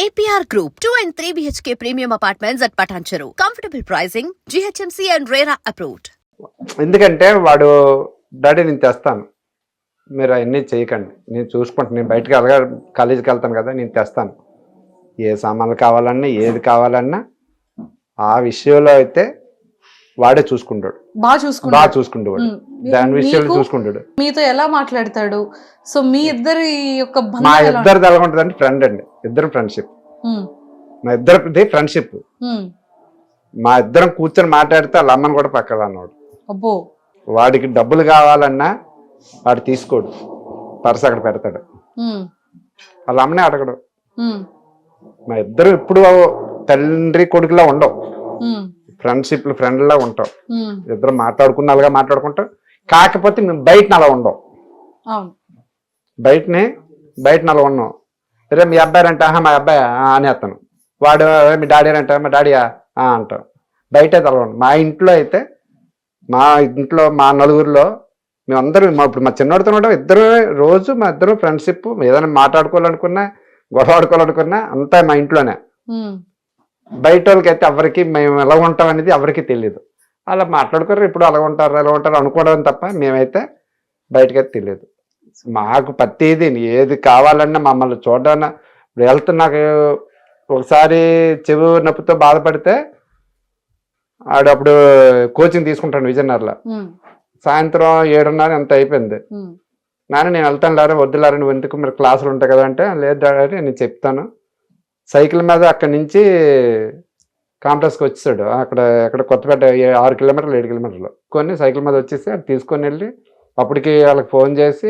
APR Group, 2 and 3 BHK premium apartments at Patancheru. Comfortable pricing, GHMC and RERA approved. ఎందుకంటే వాడు daddy నేను తెస్తాను, మీరు అవన్నీ చేయకండి, నేను చూసుకుంటాను, నేను బయటకు కాలేజీకి వెళ్తాను కదా, నేను తెస్తాను, ఏ సామాన్లు కావాలన్నా ఏది కావాలన్నా ఆ విషయంలో అయితే వాడే చూసుకుంటాడు, బాగా చూసుకుంటాడు, దాని విషయంలో చూసుకుంటాడు. మీతో ఎలా మాట్లాడతాడు? సో మీ ఇద్దరి యొక్క మా ఇద్దరిది ఎలా ఉంటుంది అంటే ఫ్రెండ్ అండి, ఇద్దరు ఫ్రెండ్షిప్, మా ఇద్దరిది ఫ్రెండ్షిప్. మా ఇద్దరం కూర్చొని మాట్లాడితే వాళ్ళ అమ్మని కూడా పక్కన అన్నాడు. అబ్బో, వాడికి డబ్బులు కావాలన్నా వాడు తీసుకోడు, పర్స్ అక్కడ పెడతాడు, వాళ్ళ అమ్మనే అడగడు. మా ఇద్దరు ఇప్పుడు తండ్రి కొడుకులా ఉండవు, ఫ్రెండ్షిప్ ఫ్రెండ్లా ఉంటాం, ఇద్దరు మాట్లాడుకున్నగా మాట్లాడుకుంటాం. కాకపోతే మేము బయటని అలా ఉండవు, బయటని అలా ఉన్నాం. రే మీ అబ్బాయి అంటే మా అబ్బాయి అనేస్తాను, వాడు మీ డాడీ అంటే మా డాడీయా అంటాం. బయట అయితే అలా ఉండవు. మా ఇంట్లో మా నలుగురిలో మేమందరం ఇప్పుడు మా చిన్నోడితో ఉంటాం, ఇద్దరు రోజు మా ఇద్దరు ఫ్రెండ్షిప్. ఏదైనా మాట్లాడుకోవాలనుకున్నా గొడవ ఆడుకోవాలనుకున్నా అంతా మా ఇంట్లోనే. బయట వాళ్ళకి అయితే ఎవరికి మేము ఎలా ఉంటాం అనేది ఎవరికి తెలియదు. అలా మాట్లాడుకోరు, ఇప్పుడు అలా ఉంటారు అనుకోవడం తప్ప మేమైతే బయటకైతే తెలియదు. మాకు ప్రతిదీ ఏది కావాలన్నా మమ్మల్ని చూడన్నా. వెళ్తే నాకు ఒకసారి చెవి నొప్పితో బాధపడితే ఆడప్పుడు కోచింగ్ తీసుకుంటాను విజయనగరంలో. సాయంత్రం 7:30 ఎంత అయిపోయింది. నేను వెళ్తాను లేరా, వద్దులారా, నువ్వు ఎందుకు, మీరు క్లాసులు ఉంటాయి కదా అంటే, లేదు డాడీ నేను చెప్తాను. సైకిల్ మీద అక్కడి నుంచి కాంప్లెక్స్కి వచ్చేసాడు. అక్కడ కొత్తపేట 6 కిలోమీటర్లు 7 కిలోమీటర్లు కొన్ని సైకిల్ మీద వచ్చేసి అది తీసుకొని వెళ్ళి అప్పటికి వాళ్ళకి ఫోన్ చేసి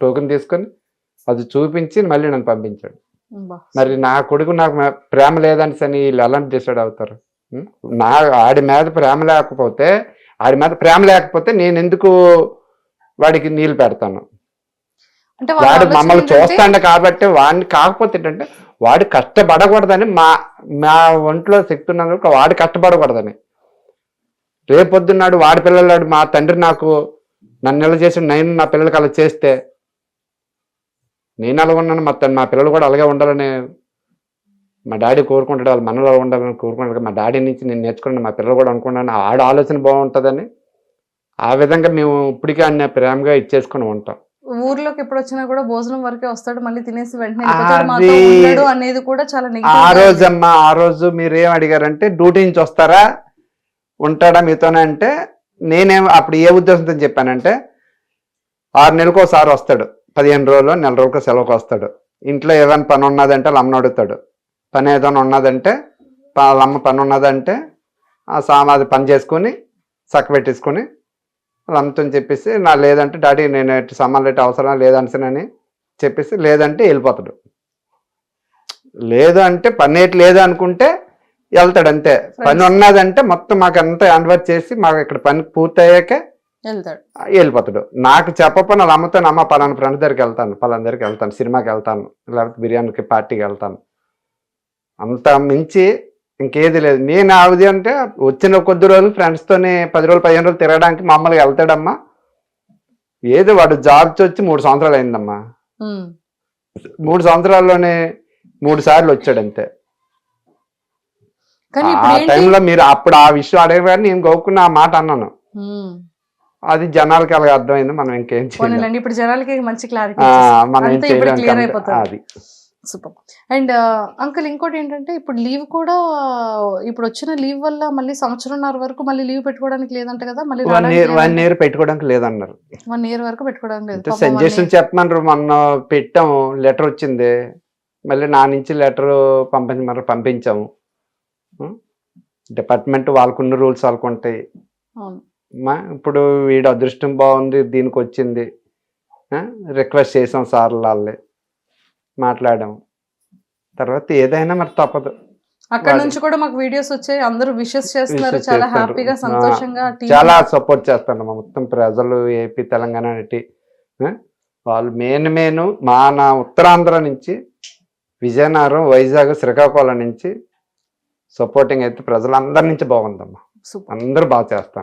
టోకెన్ తీసుకొని అది చూపించి మళ్ళీ నన్ను పంపించాడు. మరి నా కొడుకు నాకు ప్రేమ లేదని సని వీళ్ళు ఎలాంటి డిసైడ్ అవుతారు? ఆడి మీద ప్రేమ లేకపోతే నేను ఎందుకు వాడికి నీళ్ళు పెడతాను? వాడు మమ్మల్ని చూస్తాడు కాబట్టి వాడిని. కాకపోతే ఏంటంటే వాడు కష్టపడకూడదని, మా ఒంట్లో శక్తి ఉన్నందుకు వాడు కష్టపడకూడదని. రేపొద్దున్నాడు వాడి పిల్లలు, మా తండ్రి నన్ను ఎలా చేసి నేను నా పిల్లలకి అలా చేస్తే నేను అలాగ ఉన్నాను, మా పిల్లలు కూడా అలాగే ఉండాలని మా డాడీ కోరుకుంటాడు, వాళ్ళు మనలో ఉండాలని కోరుకుంటాడు. మా డాడీ నుంచి నేను నేర్చుకున్నాను, మా పిల్లలు కూడా అనుకున్నాను, ఆడ ఆలోచన బాగుంటుందని. ఆ విధంగా మేము ఇప్పటికీ అన్న ప్రేమగా ఇచ్చేసుకుని ఉంటాం. ఊర్లోకి ఎప్పుడు వచ్చినా కూడా భోజనం వరకే వస్తాడు, మళ్ళీ తినేసి వెంటనే అనేది కూడా చాలా. ఆ రోజు మీరేం అడిగారంటే డ్యూటీ నుంచి వస్తారా ఉంటాడా మీతోనే అంటే, నేనేం అప్పుడు ఏ ఉద్దేశంతో చెప్పానంటే 6 నెలలకు ఒకసారి వస్తాడు, 15 రోజులు నెల రోజులకు సెలవుకి వస్తాడు. ఇంట్లో ఏదైనా పని ఉన్నదంటే వాళ్ళ అమ్మని అడుగుతాడు, పని ఏదైనా ఉన్నదంటే వాళ్ళ అమ్మ పని ఉన్నదంటే అది పని చేసుకొని చక్కబెట్టేసుకొని వాళ్ళ అమ్మతో చెప్పేసి, లేదంటే డాడీ నేను సామాన్లు ఎట్టి అవసరం లేదనిసనని చెప్పేసి, లేదంటే వెళ్ళిపోతాడు. లేదు అంటే పని ఏటి లేదు అనుకుంటే వెళ్తాడు అంతే. పని ఉన్నదంటే మొత్తం మాకు అంతా హ్యాండ్ఓవర్ చేసి మాకు ఇక్కడ పని పూర్తయ్యాకే వెళ్ళిపోతాడు. నాకు చెప్పకపోయినా వాళ్ళ అమ్మతో, అమ్మ పలానా ఫ్రెండ్ దగ్గరికి వెళ్తాను, పలానా దగ్గరికి వెళ్తాను, సినిమాకి వెళ్తాను, లేకపోతే బిర్యానీకి పార్టీకి వెళ్తాను, అంత మించి ఇంకేది లేదు. నేను ఆవిది అంటే వచ్చిన కొద్ది రోజులు ఫ్రెండ్స్తోనే 10 రోజులు 15 రోజులు తిరగడానికి మామూలుగా వెళ్తాడమ్మా. ఏదో వాడు జాబ్కి వచ్చి 3 సంవత్సరాలు అయిందమ్మా. 3 సంవత్సరాల్లోనే 3 సార్లు వచ్చాడు అంతే. ఆ టైంలో మీరు అప్పుడు ఆ విషయం అడగగానే నేను గోక్కున్న ఆ మాట అన్నాను. అది జనాలకి అలాగే అర్థమైంది. మనం ఇంకేం చేయాలి, ఇప్పుడు జనాలకి మంచి క్లారిటీ మనం ఏం చేయలేదు. అది సూపర్. అండ్ అంకుల్ ఇంకోటి ఏంటంటే, ఇప్పుడు లీవ్ కూడా ఇప్పుడు వచ్చిన లీవ్ వల్ల మళ్ళీ 1.5 వరకు మళ్ళీ లీవ్ పెట్టుకోవడానికి లేదంట కదా? మళ్ళీ 1 year పెట్టుకోవడానికి లేదన్నారు. 1 year వరకు పెట్టుకోవడానికి లేదు. సజెషన్ చెప్పమన్నారు. మొన్న పెట్టాము, లెటర్ వచ్చింది, మళ్ళీ నా నుంచి లెటర్ పంపించాము. డిపార్ట్మెంట్ వాళ్ళకున్న రూల్స్ వాళ్ళకు ఉంటాయి. ఇప్పుడు వీడు అదృష్టం బాగుంది దీనికి వచ్చింది, రిక్వెస్ట్ చేసాం సార్ వాళ్ళే మాట్లాడాము. తర్వాత ఏదైనా మరి తప్పదు. అక్కడ నుంచి కూడా మాకు వీడియోస్ వచ్చాయి, అందరూ విషెస్ చేస్తున్నారు, చాలా హ్యాపీగా సంతోషంగా చాలా సపోర్ట్ చేస్తాను. మొత్తం ప్రజలు ఏపీ తెలంగాణ వాళ్ళు మెయిన్ నా ఉత్తరాంధ్ర నుంచి విజయనగరం వైజాగ్ శ్రీకాకుళం నుంచి సపోర్టింగ్ అయితే ప్రజలందరి నుంచి బాగుందమ్మా. అందరూ బాగా చేస్తాను.